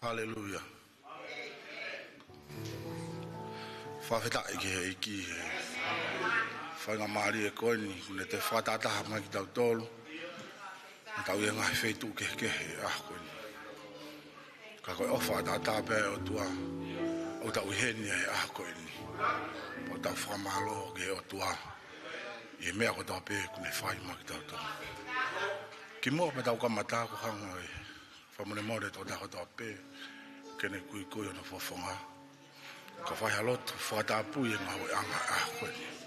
Hallelujah. Fatai ki whainga maari e koe ni kune te whatataha mai ki tau tolu tau ia ngai wheitu ke koe ni ka koe o whatataha pē o tua o tau iheni e koe ni o tau whamalo ke o tua i mea ko tau pē kune whai mai ki tau tolu ki mua pe tau kamata ko hanga e whamone more tau tau pē kene kui o na whafonga ka whai halotu whatapu i ngā hoi anga koe ni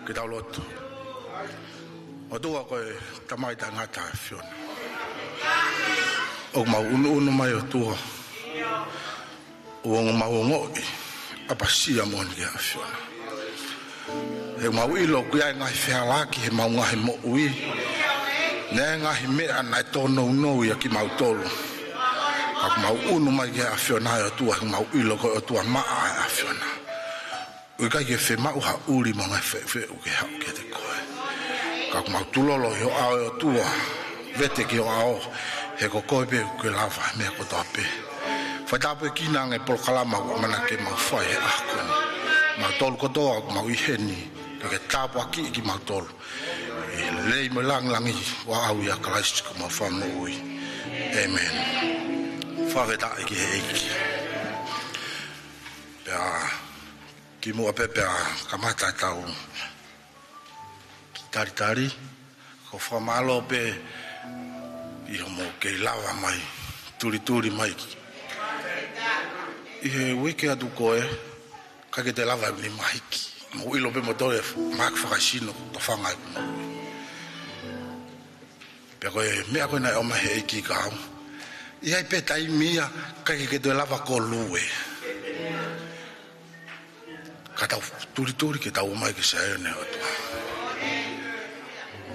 ki tau lotu o tua koe tamai ta ngata e whiona o mau unu mai o tua o mau ngoi apa sia moni ki a whiona e mau ilo kui ai ngai whialaki he mau ngahi mo ui ne ngahi mea nai tono unou ia ki mau tolu ak mau unu mai ki a whiona o tua mau ilo koe o tua maa a whiona ui kai ke whi mau ha uri mo ngai whi uke hau ke te koe ka mau tulolo i o ao o tua vete ki o ao he ko koe pe uke lava mea ko toa pe whaitapu e kina ngai polkalama ua mana ke mau whai he ahkoni mau tolu kotoa mau iheni ke tapu aki ki mau tolu e lei me langlangi wa au ia Christ ko mau whamu ui amen whaweta iki he iki pea ki mua pepe a kamata tau ki Talitali ko whamalo pe i homo kei lawa mai turi mai i he wiki atu koe ka ke te lava ni maiki mo ilo pe motoe mak whakasino to whangai kuno pe koe mea koe nai oma he iki ka au i hai pe tai mia ka ke te lava ko lue ka tau turi ke tau mai ki sae ne o tua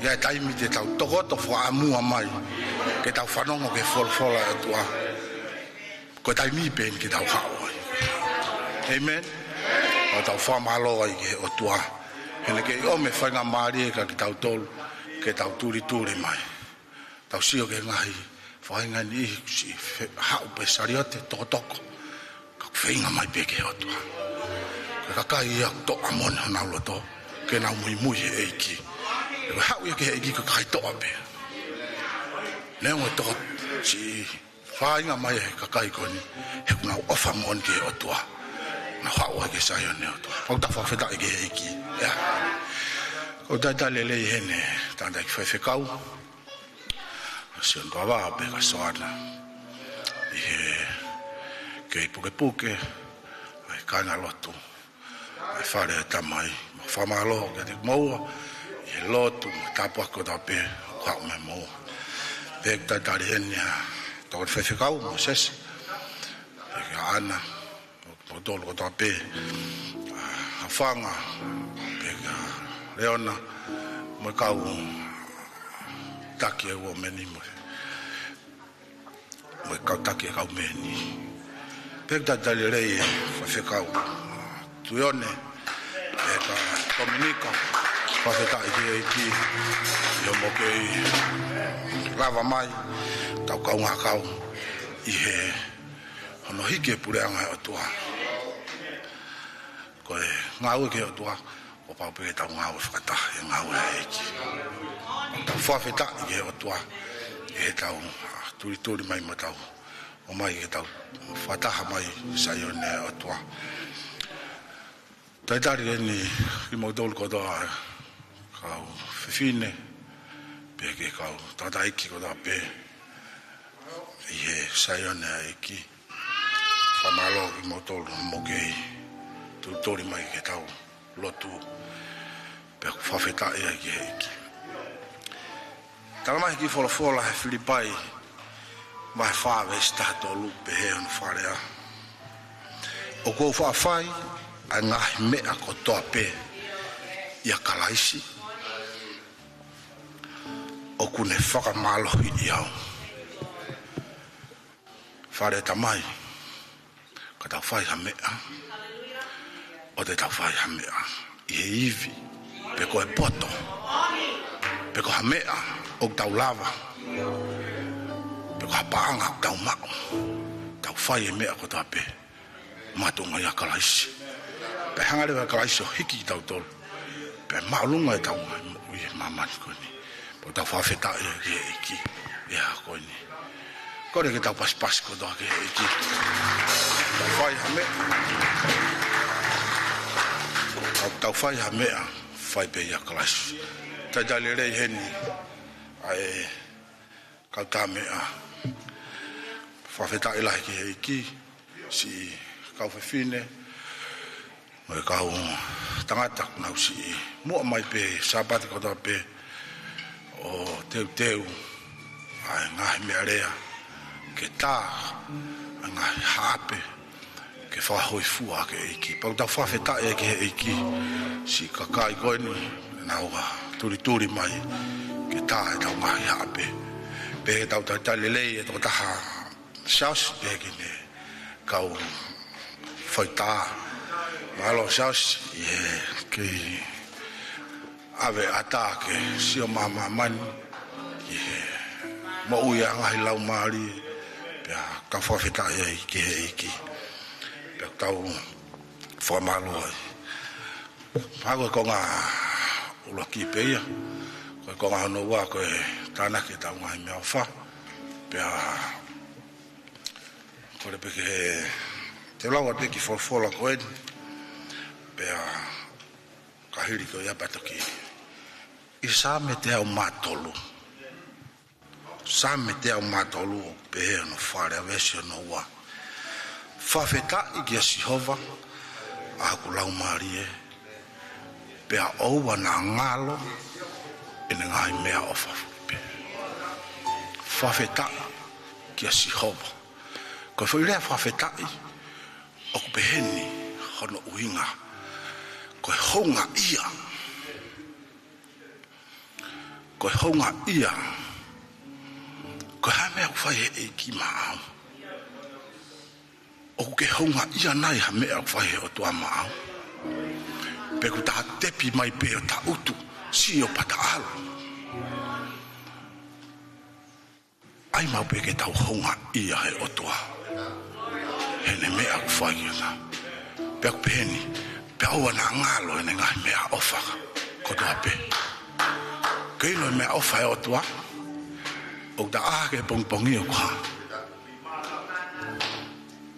ia taimi te tau tokoto wha amua mai ke tau whanongo ke folfola o tua ko taimi pen ke tau hao amen o tau whamalo ai ke o tua hene ke i ome whainga maari e ka ki tau tolu ke tau turi mai tau sio ke ngahi whainga ni si hao pe sariote toko ka whainga mai pe ke o tua ka kai ia to amon na loto ke na mui e iki e hau ia ke iki ka kai to ape ne o to si fainga mai ka kai ko ni he na ofa mon ke o tua na hau ke sa yo ne o tua o ta fa feta ke iki ya o ta lele hene ta da fe kau si on va pe ka soana e ke puke ai kana loto e whare tamai whamalo ke te maua e lotu tapu ako ta pe kau me maua pe ta tari enia tau whewhikau mo sesi pe ka ana o tolu ko ta pe Haofanga pe ka leona mo kau taki e ua meni mo kau taki e kau meni pe ta tari rei whewhikau tuione e ka komunika whawheta iki i homo kei lava mai tau kaunga kau i he hono hiki e pureanga e o tua ko e ngau ke o tua o paupe tau ngau e whakataha e ngau e iki tau whawheta i o tua e tau turi mai ma tau o mai e tau whataha mai saione o tua Talitali ni ki mo dol ko da kau fifine pe ke kau tata iki ko da pe ye sayona iki famalo ki mo dol mo ke tu tori mai ke tau lotu pe fa feta e iki tala mai ki fola he filipai mai fa vesta to lupe he on farea o ko fa fai a ngahi mea ko toa pe ia kalaisi o kune whakamalohi i au whare tamai ka tau whai ha mea o te tau whai ha mea i he iwi pe ko e poto pe ko ha mea o tau lava pe ka paanga tau ma tau fai me ko tape matunga ya kalaisi pe hanga le kalaisi hiki tau tol pe malunga tau ui mama ko ni po tau fa feta ki ya ko ni ko le tau pas ko do ke ki tau fai me tau fai me fai pe ya kalaisi ta dale re heni ai ka me fa feta ila ki si kau fine mai kau tangata na si mo mai pe sabat ko pe o teu ai ngai me area ke ta ngai hape ke fa hoi fua ke ki pa ta fa feta ke ki si kakai ko ni na wa turi mai ke ta ngai hape pe tau Talitali to ta saus pe ke ne kau Fatai malo saus ye ke ave atake si o mama man ye mo uya ngai lau mari ya ka fa Fatai ye ki pe tau fa malo pago ko nga ulo ki pe ya ko nga no wa ko tana ke tau ngai me fa pe ko le pe ke te lawa te ki fola ko ed pe ka hiri ko ya patoki isa me te au matolu sa me te au matolu pe no fare avesio no wa fa feta i si hova a ku lau marie pe o wa na ngalo ina ngai mea ofa pe fa feta ki si hova ko foi le fa feta o ku beheni hono uinga ko honga ia ko ha me fa e ki ma o ke honga ia nai ha me fa o to ma pe ku ta tepi mai pe o ta utu si o pata al ai ma pe ke ta honga ia he o to ene me a fai na pe peni pe o na ngalo ene ngai me a ofa ko to pe ke no me ofa o to o da a ke pong i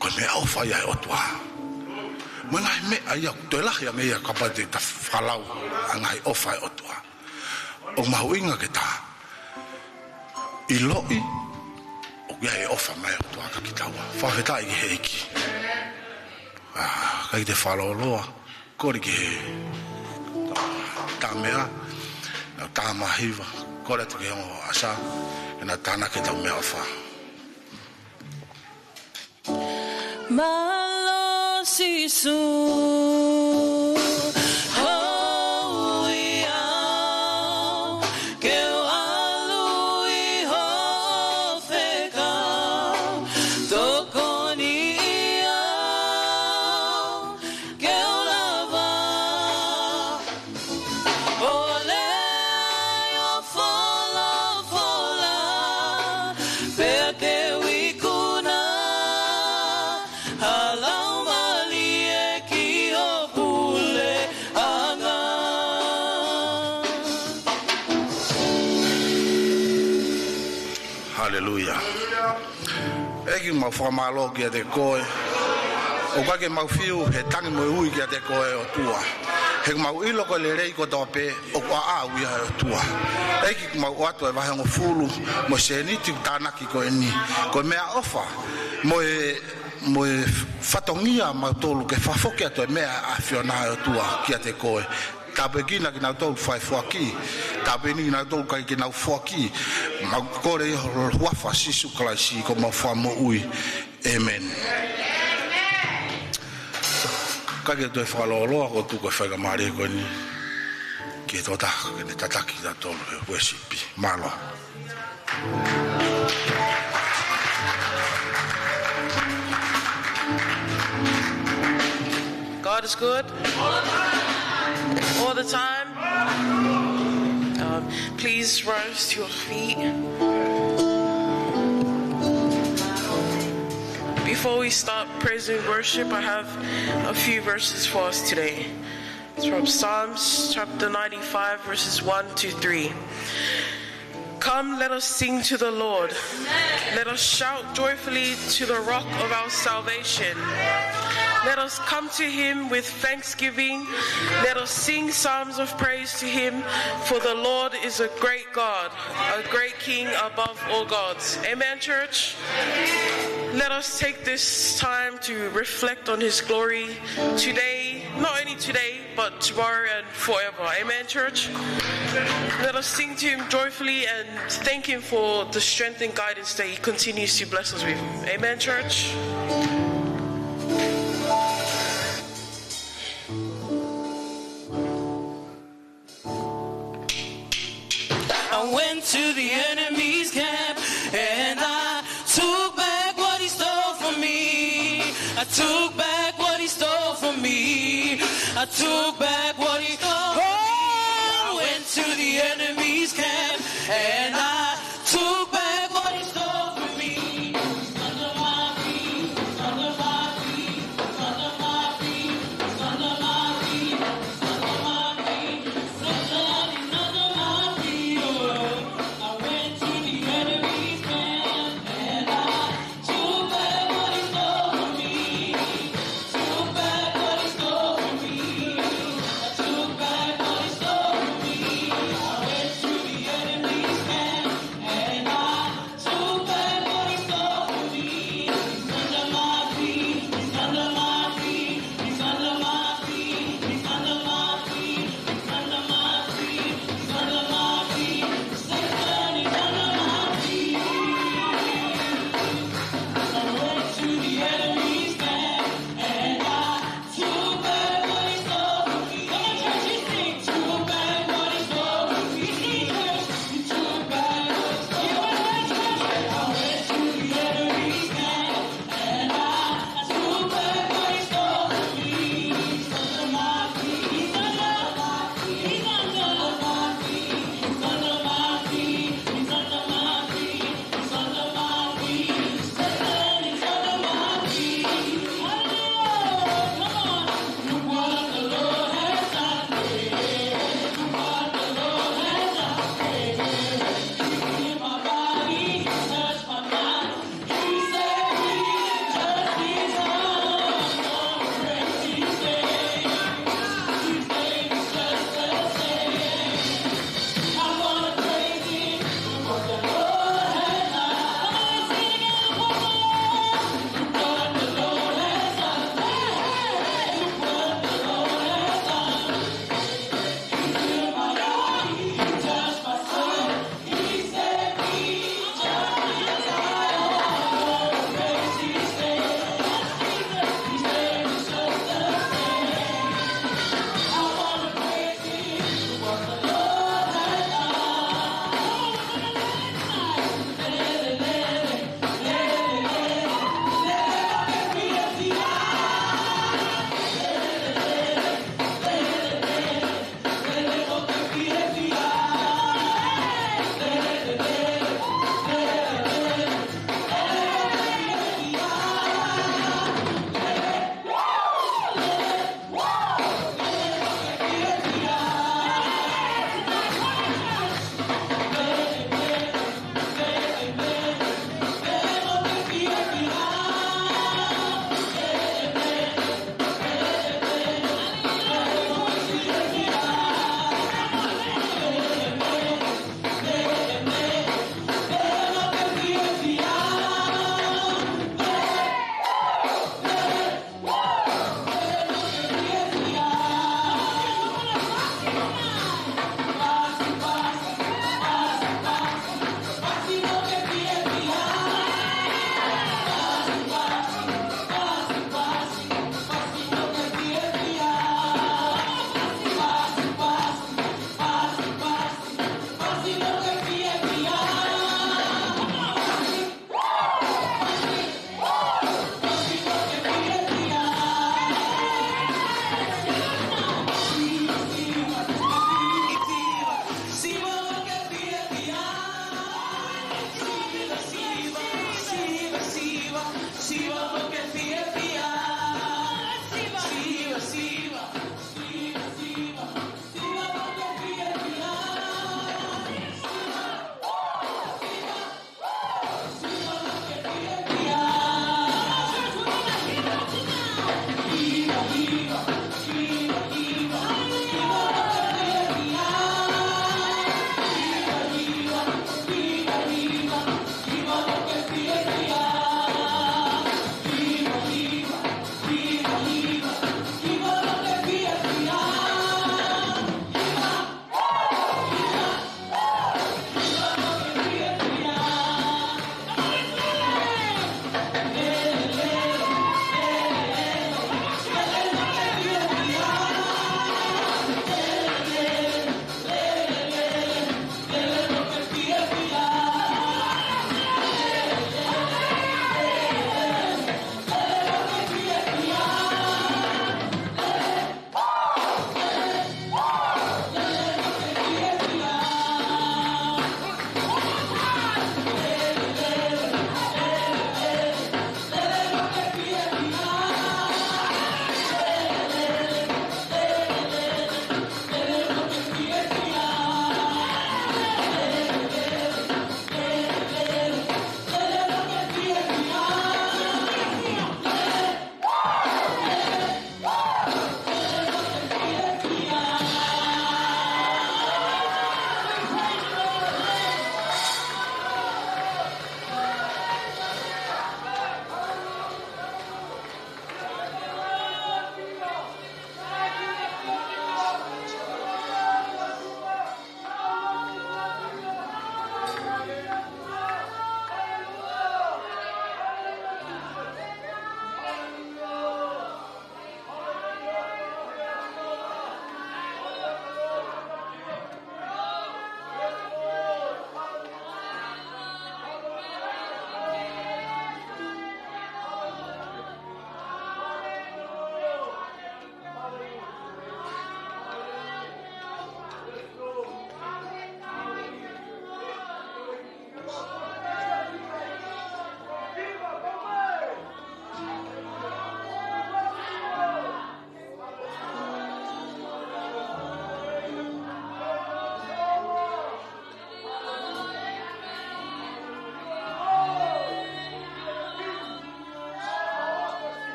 ko me ofa ya o to mo ngai me ai to la ya me ya kapate ta falau ngai ofa o to o ma winga ke ta i loi ya e ofa mai to ka kitawa fa feta i heki kai te falo loa ko ri ke ta mea na ta mahiva ko le te mo asa na tana ke ta me ofa malo sisu Hallelujah. Eki ma formalo ke de koe. O ka ke ma fiu he tangi mo hui ke de koe o tua. He ma ilo ko le rei ko tope o kwa a ui ha o tua. Eki ma watu e vahe ngo fulu mo se ni tu tanaki ko eni. Ko mea ofa mo e fatongia ma tolu ke fafoke to mea a fiona o tua ki te koe. Tape kina ki nau tau fai fuaki tape ni nau tau kai ki nau fuaki ma kore huafa sisu klaisi ko ma fa mo ui amen ka ke to fa lo ko tu ko fa ga mari ko ni ki to ta ke ne tataki da to worship malo God is good all the time. Please rise to your feet. Before we start praise and worship, I have a few verses for us today. It's from Psalms chapter 95, verses 1 to 3. Come, let us sing to the Lord. Let us shout joyfully to the rock of our salvation. Let us come to him with thanksgiving. Let us sing psalms of praise to him, for the Lord is a great God, a great King above all gods. Amen, church? Let us take this time to reflect on his glory today, not only today, but tomorrow and forever. Amen, church? Let us sing to him joyfully and thank him for the strength and guidance that he continues to bless us with. Amen, church? I went to the enemy's camp and I took back what he stole from me. I took back what he stole from me. I took back what he stole from me. I went to the enemy's camp and I took back what he stole from me. Under my feet, under my feet, under my feet, under my feet, under my feet, under my feet. I went to the enemy's camp and I took back what he stole from me. Took back what he stole from me. I took back what he stole from me. I went to the enemy's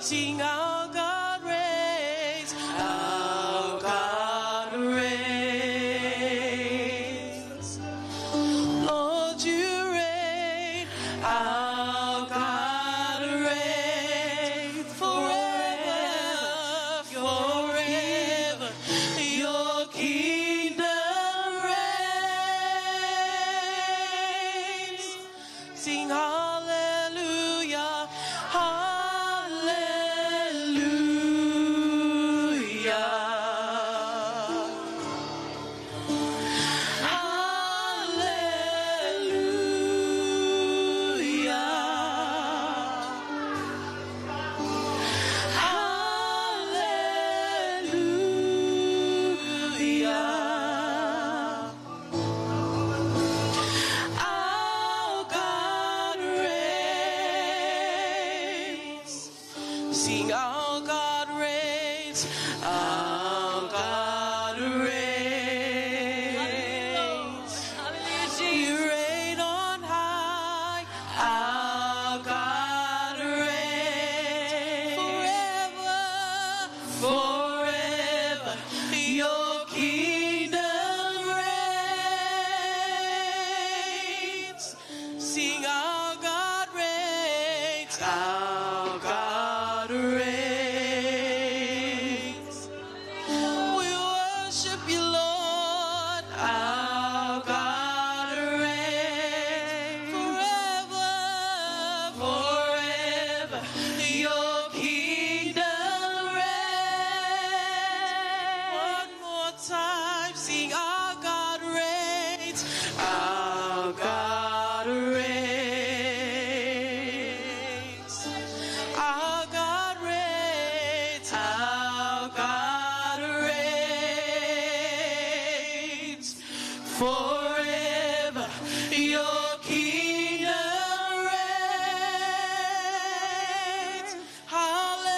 Sing our God reigns, our God reigns. Lord, you reign, our God reigns forever, forever. Your kingdom reigns. Sing hallelujah, hallelujah. Sing our God reigns, our God reigns. You reign on high, our God reigns forever, forever. Your kingdom reigns. Sing our God reigns, our God reigns. We worship you, Lord. Our God reigns forever, forever. Your kingdom reigns. One more time, sing our God reigns. Our God reigns. Our God reigns, our God reigns forever. Your kingdom reigns. Hallelujah,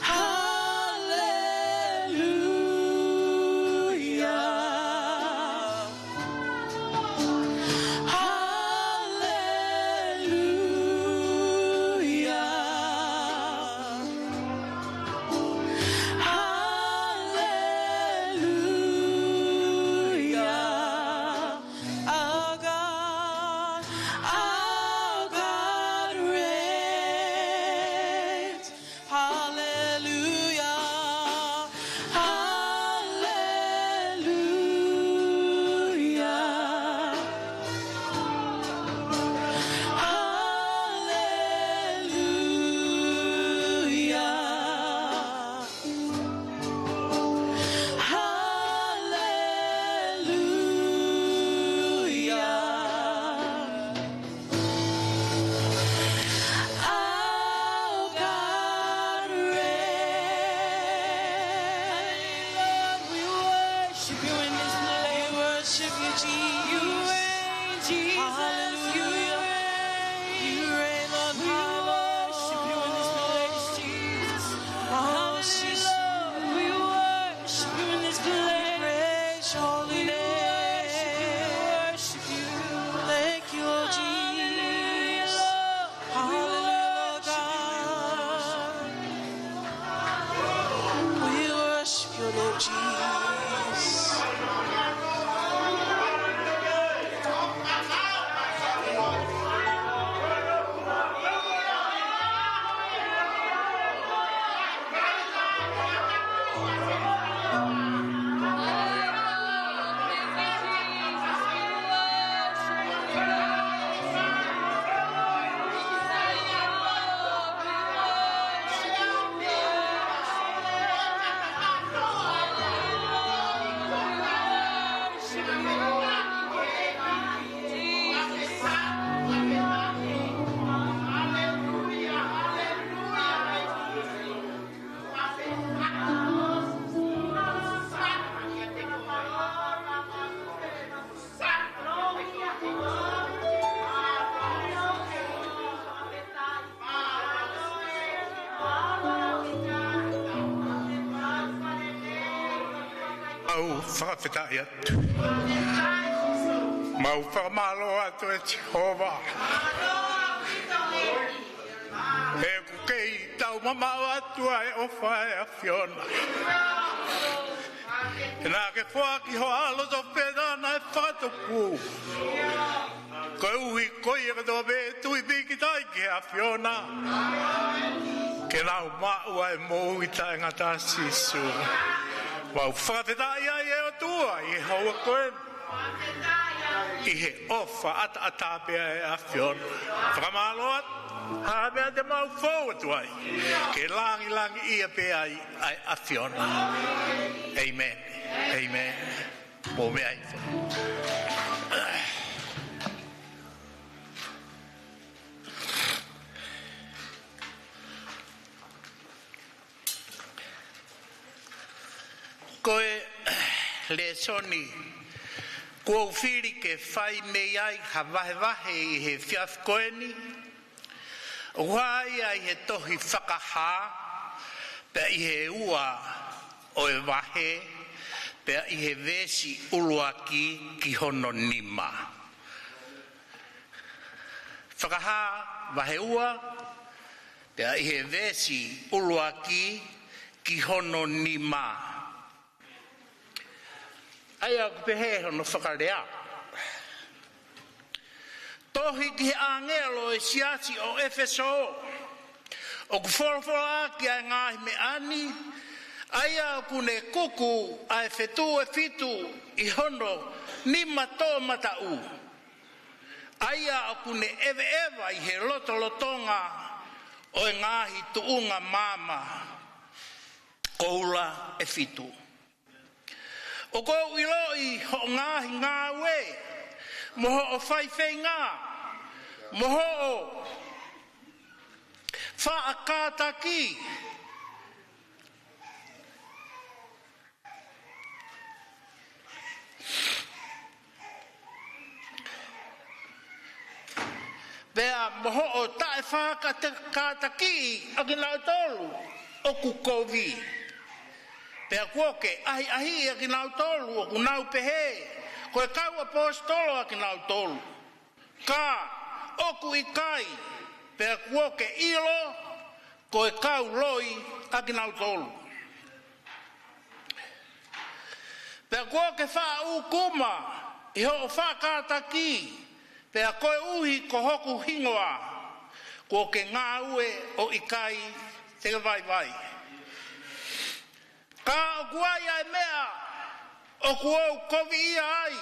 hallelujah. mau whakawhetai atu. Mau whakamalo atu e Jehova. E kukei tau mamau atu ai o whae a Fiona. E nā ke whaki ho alo to whenana e whakatoku. Ko uhi koi e katoa me tui biki tai ki a Fiona. Ke nau mau ai mou i tae ngata sisu. Wau whakawhetai ai e o tua i haua koen. I he ofa ata atapea e a Fiona. Whakamalo atu. Habea te mau fau atu ai. Ke langi ia pe ai a Fiona. Amen. Amen. Mo me ai. Koe le soni ko fili ke fai me ai ha vahe I he fiaf koeni wai ai he tohi whakaha pe I he ua o e vahe pe I he vesi uluaki ki hono nima whakaha vahe ua pe I he vesi uluaki ki hono nima Aia ku pehe hono whakarea. Tohi ki he angelo e siasi o Efeso. O ku whorowhora ki a ngahi me ani. Aia ku ne kuku a e whetu e fitu I hono ni mato matau. Aia ku ne ewe I he loto lotonga o e ngahi tuunga mama. Koula e fitu. O ko iloi ho ngahi ngā we, moho o whaiwhei ngā, moho o whaakātaki. Pea moho o tae whaakātaki a ki nau tolu o kukovi. Pea kuoke, ahi a ki nau tolu, o ku nau pehe, koe kau apostolo a ki nau tolu. Ka, oku I kai, pea kuoke ilo, koe kau loi a ki nau tolu. Pea kuoke wha ukuma, I ho whakataki, pea koe uhi ko hoku hingoa, kuoke ngā ue o I kai, te vai vai. Ka o kuai ai mea, o kuau kovi ia ai,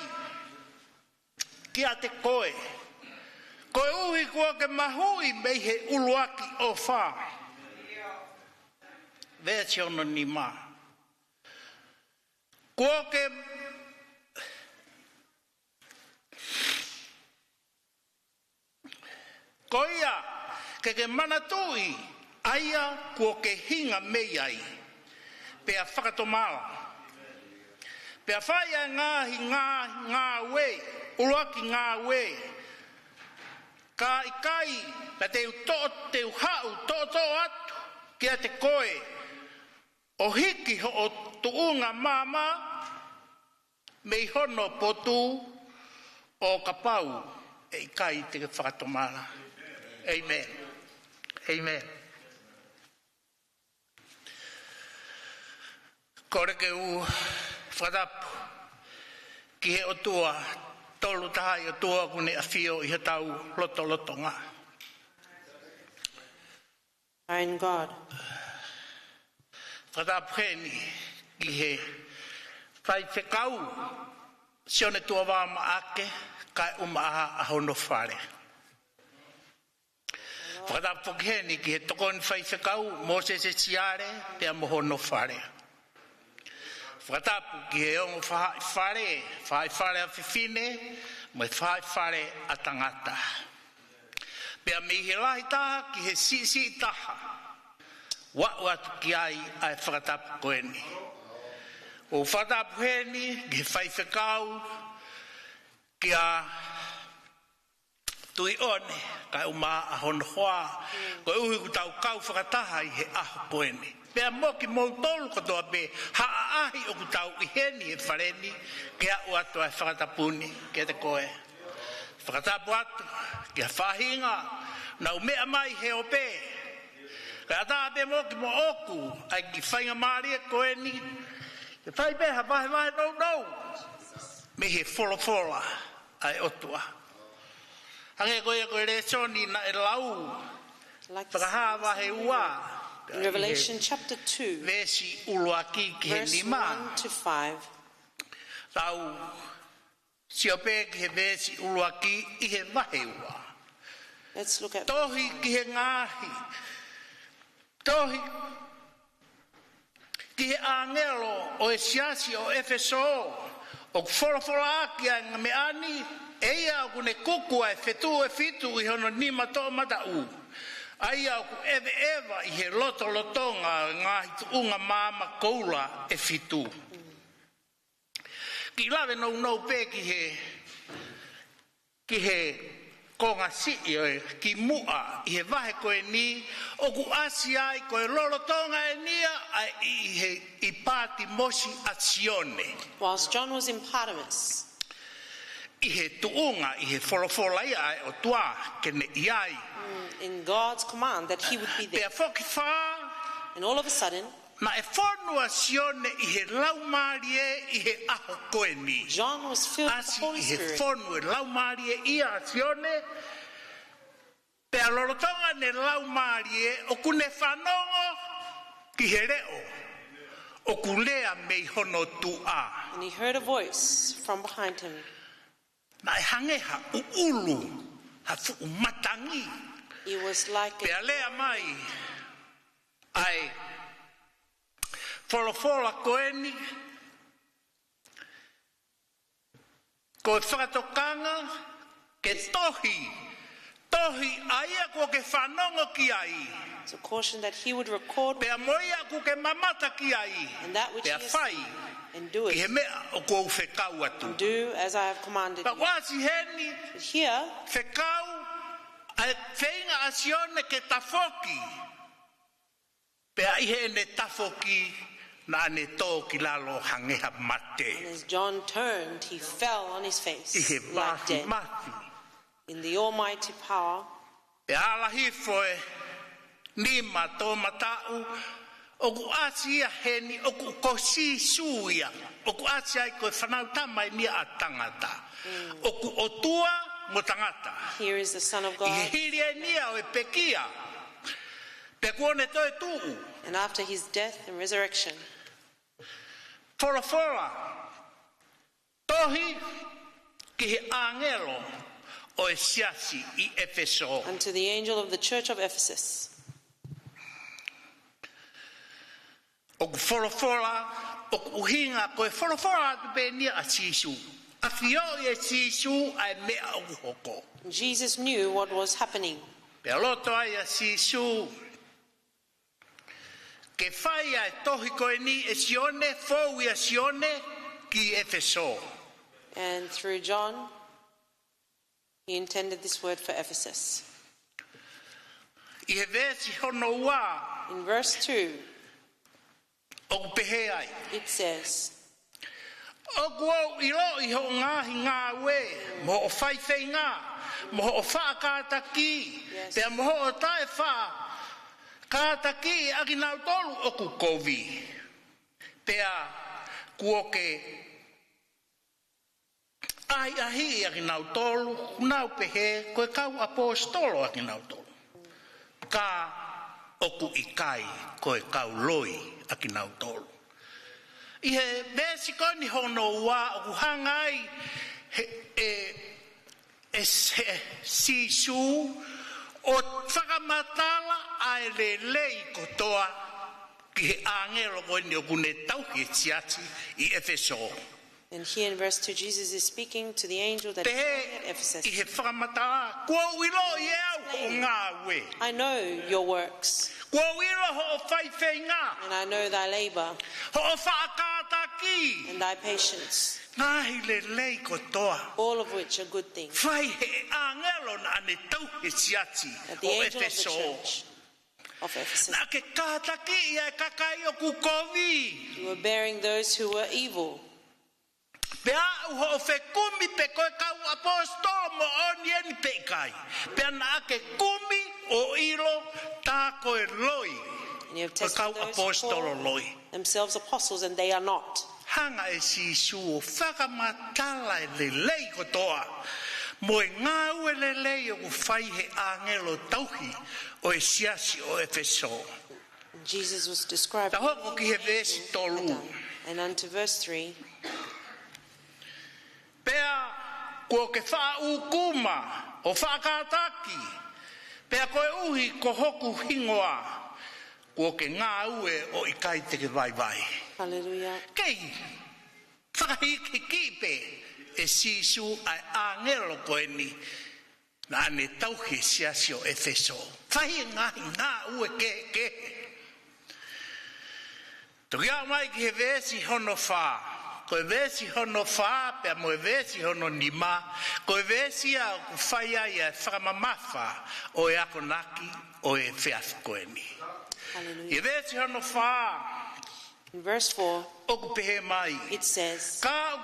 ki a te koe. Koe uhi kua ke mahui mei he uluaki o wha. Vesi ono ni ma. Kua ke koia ke manatui, aia kua ke hinga mei ai. Pea whakatomala. Pea whaia ngā we, uruaki ngā we. Ka ikai, pa te hau, to atu, kia te koe. O hiki ho o tuunga mama, mei hono potu o kapau. E ikai te whakatomala. Amen. Amen. Koreke u whatapu ki he o tua tolu tahai o tua kune a whio I he tau loto ngā. In God. Whatapu heni ki he whai whekau sione tua wāma ake kai aha a hono whare. Whatapu heni ki he tokoni whai whekau Moses e siare pia mohono whare. Whatapu ki he ongo whai whare a whiwhine, mai whai a tangata. Pea mi he lahi taha ki he si taha. Wau atu ki ai whakatapu koeni. O whatapu heni ki he whai whekau ki a tui one, kai uma a hono hoa, ko uhi ku tau kau whakataha I he aho koeni. Pea moki mou tolu katoa pe haa ahi o kutau I heni e whareni ke a uato e whakatapuni ke te koe. Whakatapu atu ke a whahinga na umea mai he ope. Ka ata ape mo ki mo oku ai ki whainga maari e koe ni. Ke whai peha vahe vahe nou. Me he wholofola ai otua. Hange koe re soni na e lau. Whakahawa he ua. In Revelation chapter 2, Versi uluaki ki he verse lima. 1 to 5. Tau siope ki he versi uluaki I he vahe ua. Let's look at Tohi ki he ngahi. Tohi ki he angelo o e siasi o Efeso. O wholofola aki a ngame ani. Eia o kune kuku ai fetu e fitu I hono nima to mata u. Ai au ku eva I he lotonga ngahi tu unga mama koula e fitu. Ki lawe no pe ki he konga si ki mua I he vahe koe ni o ku asi ai koe lolotonga e nia ai I pati mosi azione. whilst John was in Patmos, I he tuunga I he wholofola ia o tua kene iai. in God's command that he would be there. Pea whoki wha And all of a sudden, na e whonua sione I he laumarie I he aho koe ni. John was filled with the Asi Holy I he Spirit. whonua laumarie ia sione. Pea lorotonga ne laumarie o kune whanongo ki he reo. O kulea mei hono tua. And he heard a voice from behind him. Na e hangeha ulu ha fu matangi. It was like a Pea lea mai ai wholofola koeni ko whakatokanga ke tohi aia ko ke whanongo ki ai to caution that he would record pea moia ko ke mamata ki ai and that which he pea has whai seen, and do ki he it. mea o ko whekau atu And do as I have commanded pa you. wasi heni But here, whekau ai whenga asione ke tafoki pea ihe ne tafoki na ne tō ki lalo hangeha and mate as John turned, he fell on his face ihe like mahi dead. mahi In the almighty power, e alahi foe nima tō matau o ku asia heni o ku kosi suia o ku asia I koe whanau tamai nia a tangata o ku otua mo tangata here is the Son of I God. hiri e nia o e pekia pe kuone to e tuu And after his death and resurrection, Wholofola tohi ki he angelo o e siasi I Efeso unto the angel of the church of Ephesus, o ku wholofola o ku uhinga ko e wholofola atu pe nia a sisu a fio I e sisu ai mea o ku hoko Jesus knew what was happening. pe loto ai a sisu ke whai ai tohi koe ni e sione fōu I a sione ki Efeso And through John, he intended this word for Ephesus. I he versi hono ua In verse 2, o ku pehe ai it says, o kuau I ro I ho ngahi ngā we mo o whaiwhai ngā mo o whaakātaki Yes. pea mo o tae wha kātaki aki nau tolu o ku kovi pea kuo ke ai ahi aki nau tolu nau pehe koe kau apostolo aki nau tolu ka o ku ikai koe kau loi aki nau tolu I he vesi koni hono ua o ku hangai e sisu o whakamatala ai le lei kotoa ki he angelo koni o kune tau ki e siati I Efeso. and here in verse 2, Jesus is speaking to the angel that is Te at I Ephesus. he whakamata kua uilo I au o ngā we. I know your works, Kua uilo ho o whaiwhai ngā. and I know thy labor Ho o whaakātaki. and thy patience, Ngahi le lei kotoa. all of which are good things. Whai he angelo na ane tau he siati That the o angel of the Efeso. church of Ephesus. Na ke kātaki ia kakai o kukovi. You were bearing those who were evil. Pea uho o whekumi pe koe kau apostolo mo oni eni pe kai. Pea na ake kumi o ilo tā koe loi. And you have Koe tested kau those apostolo who loi. call themselves apostles and they are not. Hanga e si su o whakamatala e le lei kotoa. Mo e ngā ue le lei o ku whai he angelo tauhi o e siasi o Efeso. Jesus was described. Ta hoko ki he vesi tolu. And unto verse 3. Pea ko ke wha ukuma o whakataki. Pea koe uhi ko hoku hingoa. Ko ke ngā ue o i kai te ke vai vai. Hallelujah. Kei, whakahiki kipe e sisu ai angelo koe ni na ane tauhi siasi o Efeso. Whahi ngā ue ke. Toki a mai ki he vesi hono wha. Koe vesi hono wha, pea mo e vesi hono nima. Koe vesi a ku whaia ia whakamamafa o e ako naki o e whiafi koe ni. Hallelujah. I vesi hono wha. In verse 4, Oku pehe mai. it says, Ka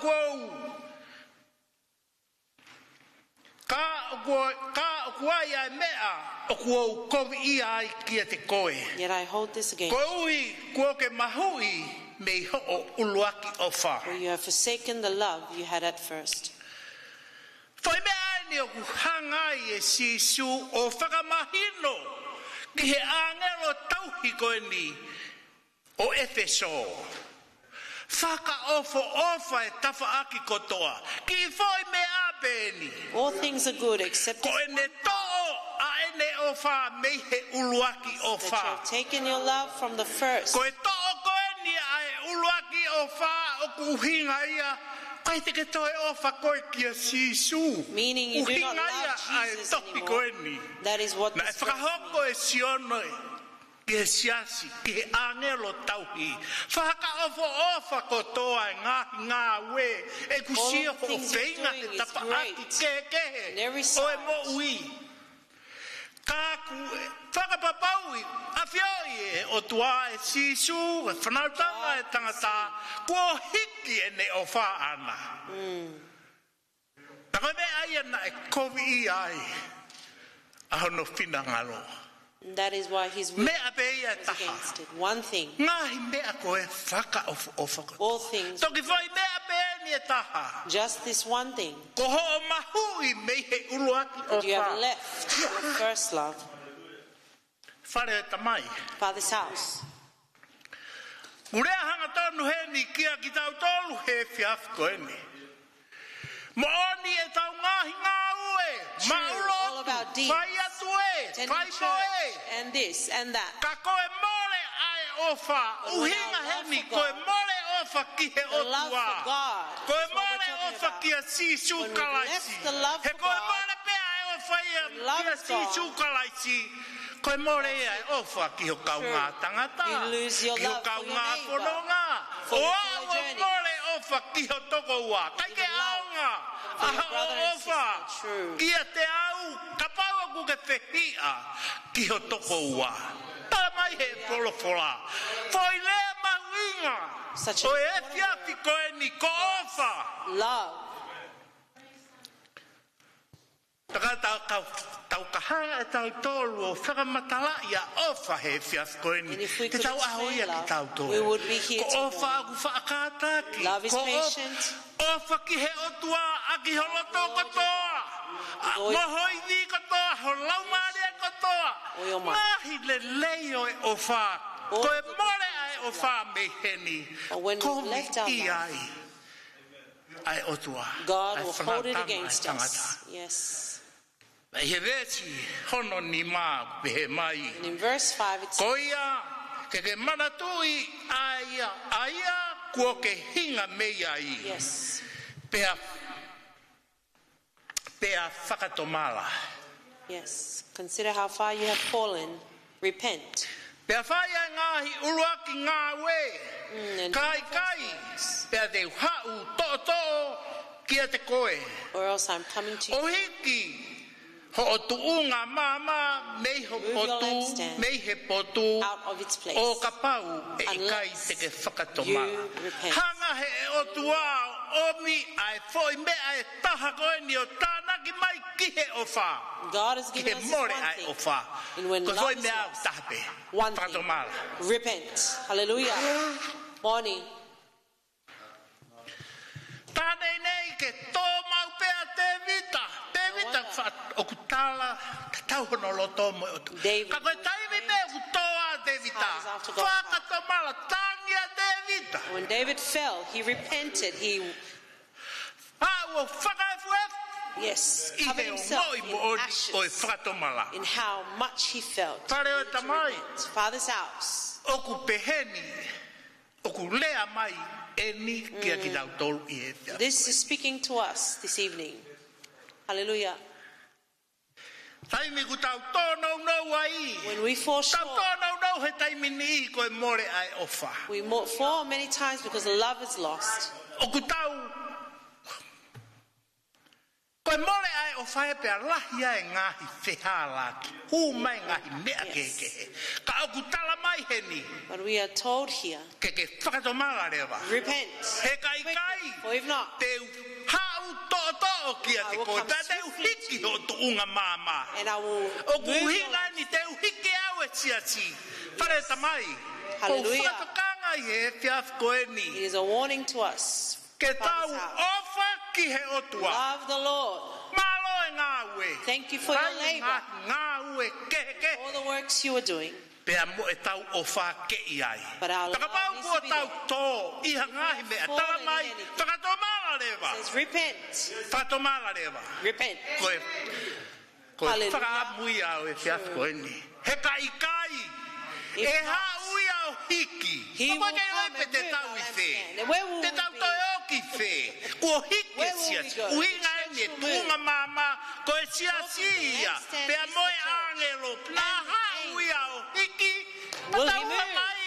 ia mea o kua kovi ia ai kia te koe. Yet I hold this against Koe you, ui kua ke mahui me ho o uluaki o wha. for you have forsaken the love you had at first. Whai mea ni o ku hangai e sisu o whakamahino ki he angelo tauhi koe ni o Efeso. Whaka ofa e tafa aki kotoa. Ki whai mea pēni. All things are good except Ko that ene to'o a ene o wha mei he uluaki o you wha. have taken your love from the first. Ko e to'o ko eni a e uluaki o wha o ku uhinga ia. Kai te ke toe o wha koe kia sisu. Meaning you do not Uhinga ia love a e Jesus topi ko anymore. eni. That is what Na e this verse whakahoko means. e siono ki he siasi, ki he angelo tauhi. Whaka ofa kotoa e ngā we. E kusia All the ho things you're whainga doing te is tapa great. aki kehe. In every O e side. mo ui. Kaku e whakapapaui. A whioi e o tua e sisu, e whanautanga e tangata. Kua hiki e ne o wha ana. Taka me aia na e kovi i ai. Ahono whina ngalo. And that is why his will Mea pe ia is taha. against it. One thing, Ngahi mea koe whaka o whaka. all things, Toki whai mea pe ni e taha. just this one thing, Ko ho o mahui me he uluaki o that you have wha. left your first love. Whare e tamai. Father's house. Urea hanga tonu he ni kia ki tau tolu he whiafi koe ni. Mo oni e tau ngahi ngā ue. True, all about deeds. Whai atu e. Attending Whai church, moe. and this and that. Ka koe mole ai ofa. But when Uhinga our love he ni for koe God, mole ofa ki he The love otua. for God. Koe That's what mole we're talking ofa about. kia sisu When we kalaisi. left the love He for koe God, mole pea e ofa ia when love kia is gone, sisu kalaisi. Koe mole ia e ofa ki ho kaunga True. tangata. You lose your Ki ho love for your kaunga neighbor, kononga. for your O fellow au journey. mole ofa ki ho toko ua. Kai ke Even love aunga. for your Aha brother o and ofa. sister. True. Kia te au. Ka pau aku ke whehia. Ki ho toko ua. Tā mai he polofola. Foi lea mawinga. Such a O e important whiafi koe ni ko ofa. Love. Taka tau kahanga e tau tolu o whakamatala ia ofa he whiafi koe ni. And if we Te could tau aho explain ia ki love, tau tolu. we would be here Ko ofa tomorrow. aku whaakātaki. Love is Ko patient. Ofa ki he otua aki holoto kotoa. Oi. Mohoi vi kotoa. Holau maria kotoa. Oi o mai. Ngahi le leo e ofa. All Koe the more ai ofa me heni. But when we Komi left our i love, ai. Ai otua. God Ai will hold it whanautanga against ai tangata. us. Yes. Nei he vesi hono ni mā pehe mai. And in verse 5 it says, Koia ke manatui aia kua ke hinga mei ai. yes, Pea whakatomala. yes. Consider how far you have fallen. Repent. Pea whaia ngahi uruaki ngā we. And Kai pea te hau to kia te koe. or else I'm coming to you O hiki Ho tuunga mama me ho Remove your potu lampstand me he potu out of its place. o kapau e kai Unless te ke whakatoma. you repent. Hanga he e o tua o mi ai foi me ai taha koe ni o tāna ki mai ki he o wha. God has Ki given he us this more one ai o thing. wha. And when Ko love foi is me au lost, tahape. one thing. Whakatomala. Repent. Hallelujah. Morning. Tānei nei ke tō mau pēa te vita. Te vita o kutala tau hono loto mo o tu. David Ka koe taimi me o kutoa te vita. Times after God's Whakatomala tangia te vita. When David fell, he repented. He, Ua whakaifuefu. yes, I covered he o himself moi mo in o ashes whakatomala. in how much he felt. Pare o He needed to tamai. repent. Father's house. O ku peheni. O ku lea mai e ni kia ki tau tolu I he whia. This is speaking to us this evening. Hallelujah. Taimi ku tau tōnau nau ai. When we fall Tau short, tōnau nau he taimi ni koe more ai ofa. we fall many times because love is lost. O ku tau koe more ai ofa e pea lahi ai ngahi whehāla ki. Hū mai ngahi mea Yes. kekehe. Ka o ku tala mai he ni. But we are told here, Ke whakatomala rewa. repent. He kai quickly, kai. for if not, Te hau to'o kia I te will koe. come Ta te swiftly uhiki to o tuunga māma. and I will O move your kuhinga ni te uhiki au e tiati. Pare tamai. Hallelujah. O whakatokanga I he whiawh koe It ni. is a warning to us. Ke tau Father's house. ofa ki he otua. Love the Lord. Malo e ngā ue. Thank you for your labor. Ngā ue ke. All the works you are doing. Pea mo e tau ofa ke I ai. But our love Takapau needs kua to be tau there. tō. Iha ngahi mea. Fall Tala in mai. anything. Whakatomala rewa. It says, repent. Whakatomala rewa. Repent. Koe Hallelujah. whakaamui au e whiawh koe ni. He kai. If E not, haui au hiki. He Ko will koe come ope and te move tau our I lampstand. whē. And where will Te we tau be? toi oki whē. Kua hiki Where will sia. we go? Uhinga The e church ne will tunga mama. Koe sia sia. lampstand Pea is moe the church. angelo. Nā And the haui au hiki. Will he Tau move? mai.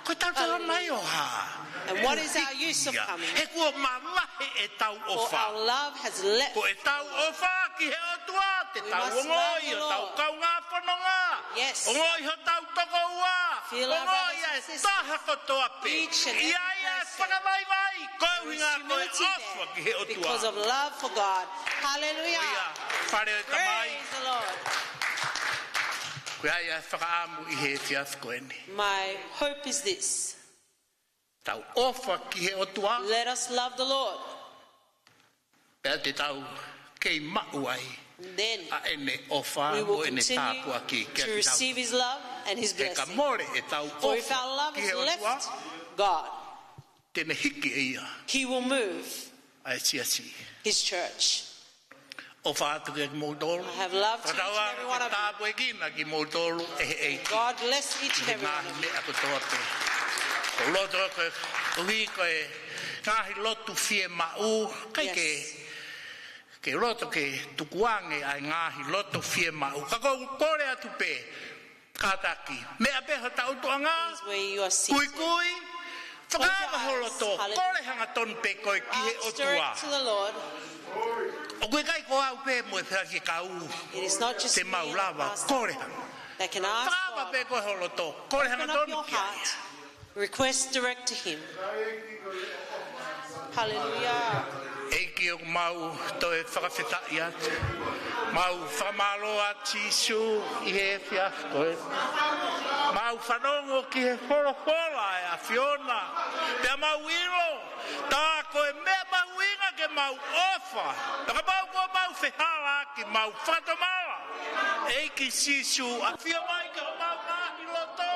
Koe tau tala mai o ha. And what is our use of coming? He kua malahe e tau For ofa. our love has left. Ko e tau ofa ki he otua, te We tau must ongoi, love the o tau Lord. kaunga whanonga. Yes. Ongoi ho tau toko ua. Feel our Ongoi brothers and ai sisters. taha kotoa pe. Each and every Ia ia person. whakawai. Koe There is winga koe humility ofa ki he there otua. because of love for God. Hallelujah. Ia, whare o tamai. Praise the Lord. Koe ai ai whakaamu I he whiawh koe ni. My hope is this. Tau ofa ki he otua. Let us love the Lord. Pea te tau kei mau ai. Then A ene ofa we mo will ene continue tāpua ki kia to ki tau. receive His love and His He ka blessing. more e tau For if our ofa love ki is he otua. left God, Tēne hiki e ia. He will move Ai sia. His church. O whātu ke Moldolu. I have love to each and every one of you. Tāpu e kina ki Moldolu e e. God bless each and every one Ngāhi of you. mea ko toa te. O loto koe, uhi koe, ngāhi lotu fie mau, kai Yes. ke loto ke tukuange ai ngāhi loto fie mau. Kako kore atu pe, kātaki. Mea peha tau tuanga, This is where you are seated. kui, whakaava holoto, Hallelujah. kore hanga ton pe koe ki he Hearts otua. direct to the Lord. O koe kai ko au pe mo e whea ki kau. It is not just Te me mau and lava, pastor kore hanga. that can ask Whakaava God. pe koe holoto, kore hanga Open up tonu your ki ai. heart. Request direct to Him. Hallelujah. Eiki o mau toe whakawhetai atu. Mau whamalo a Tisu I he whiawh koe. Mau whanongo ki he whora e a Fiona. Pea mau iro. Tā koe mea mau inga ke mau ofa. Taka mau ko mau whehara ki mau whatomala. Eiki Tisu a whia mai ke o mau ngahi loto.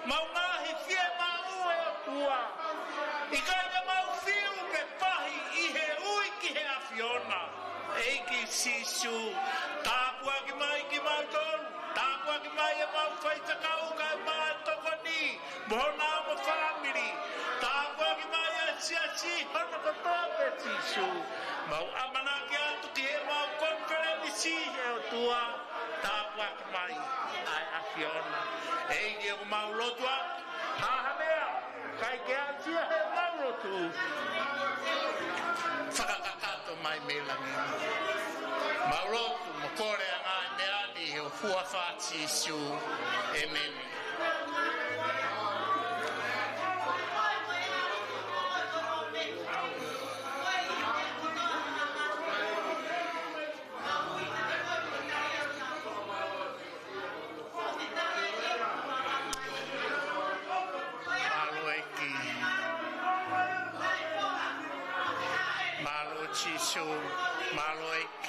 Mau ngahi whia mau e o tua. I kai ka mau whiu ke pahi I he ui ki he a Fiona. Eiki Sisu, tāpua ki mai ki mau tonu, tāpua ki mai e mau whaitakau kai mai toko ni, mohona o mo whamiri, tāpua ki mai e siasi, hana katoa pe Sisu. Mau amana ki atu ki he mau konferenisi he o tua, tāpua ki mai ai a Fiona. Eiki o mau lotua, haha mea, kai ke atia he mau lotu. Whakakakato mai me langi. Maulotu mokore anga meani o fuafati su amen. Chisu Maloik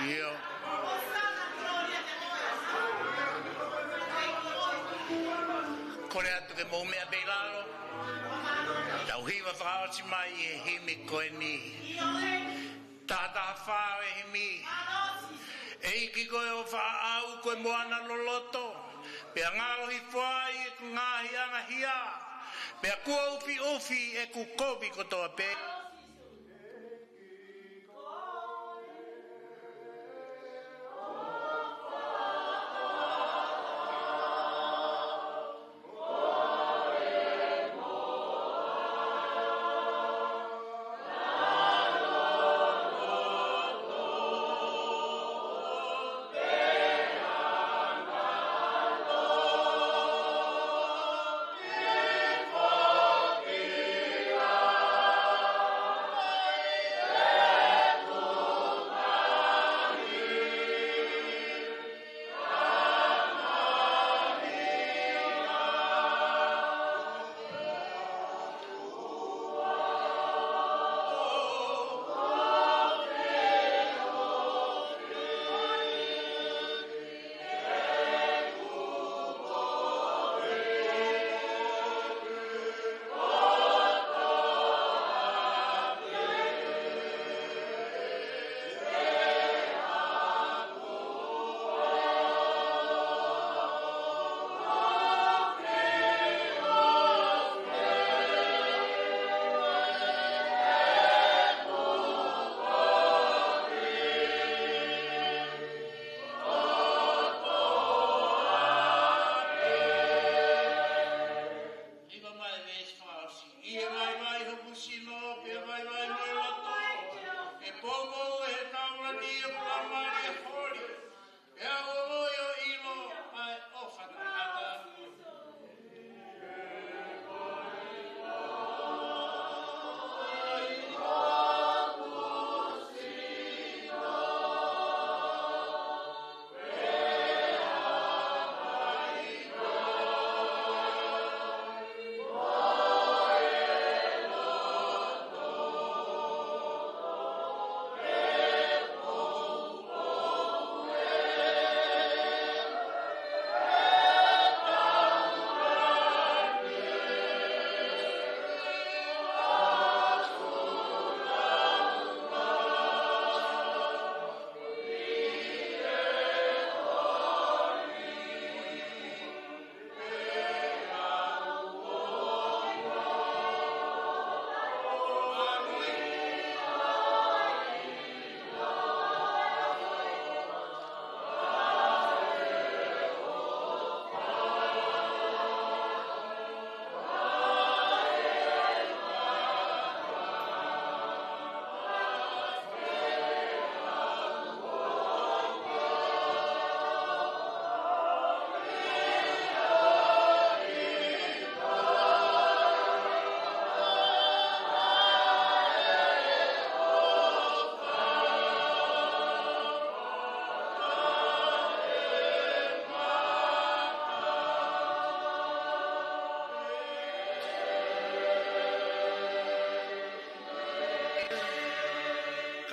Yo Korea to ke mo me abelalo Tau hiwa whaoti mai e himi koe ni Tata whao e himi E iki koe o whaau koe moana loloto Pea ngalo hi whai e ku ngahi anga hia Pea kua ufi e ku kovi kotoa pe.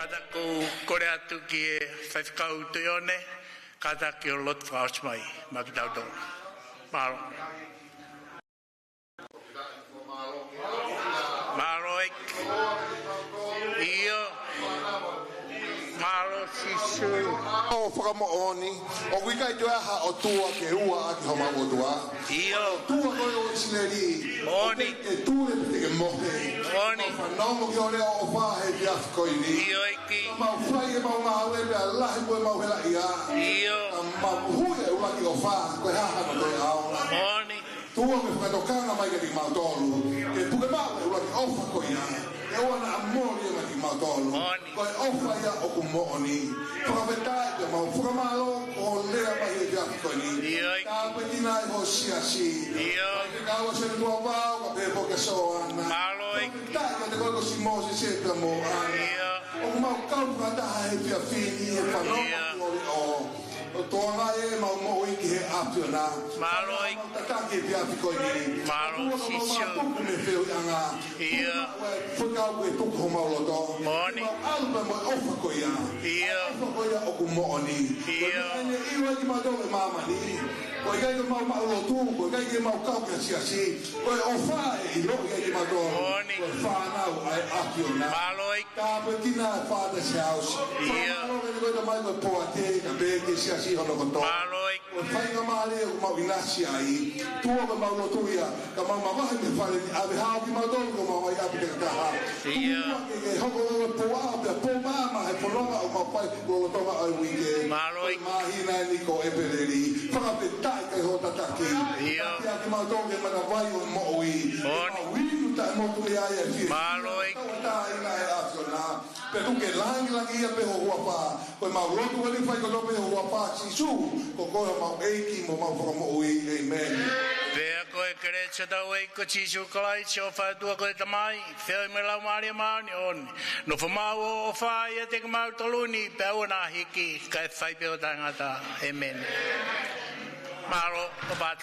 Kata ko kore atu ki e whaifkau te one, kata ki o lot whaos mai, mapitau tō. Mālo. Mālo ek. Iyo. Mālo sisu. O whakamooni, o wikai tu aha o tua ke ua aki homa o tua. Iyo. Tua koe o isileri. Oni. E tūre pete ke mohe. Oni. O whanongo ki o leo o whahe ki afkoini. Iyo eki. Mau whai e mau ngā ue mea lahi mue mau hela ia. Iyo. Mau hui e ua ki o whaha, koe haha no koe aona. Oni. Tua me whakatokanga mai ke ti mau tōru. Ke puke mau e ua ki ofa koe ia. e ona amori ma ki matolo ko ofa ya o ku mooni Fatai te mau framalo o lea mai e ia ko ni ka petina e ho sia si ka o se tua pau ka pe po ke so ana maloi ta te ko si mo se pe mo o mau ka ta e ia fini e pa no o toanga e mau mo i ki he apiona maloi ta ki ia ko ni maloi si si me feo anga fuka we tu ko mau lo do moni alba mo ofa ko ia ko ia o ku mo ni i wa ki ma do mama ni ko ia ki mau mau lo tu ko ia ki mau ka ka si asi ko ofa i lo ia ki ma do moni ko fa na ai apiona maloi ka petina fa de house ko ia mai ko po ate ka be ki si asi ho ko to maloi ko fa nga male ko mau inasi ai tu ko mau lo tu ia ka mau ma me fa ni ave ha ki ma do ko mau ia ki ka ha ia ho ko po a po mama e po longa o mau pai ko to ma ai wike maloi ma hina ni ko e peleri fa pe tai ka ho ta ki ia ki ma do ke ma vai o mo wi wi ta mo tu ia e fi maloi ta ina e afiona pe tu ke lang ia pe ho pa ko ma lo tu ni fa ko lo pe ho pa si su ko ko ma e ki mo ma fo mo wi amen pe ko e krecha da we ko chi su klai cho fa tu ko ta mai fe me la mari ma ni on no fo ma o fa ia te ma to luni pe ona hiki ka fa pe o tangata amen maro o bat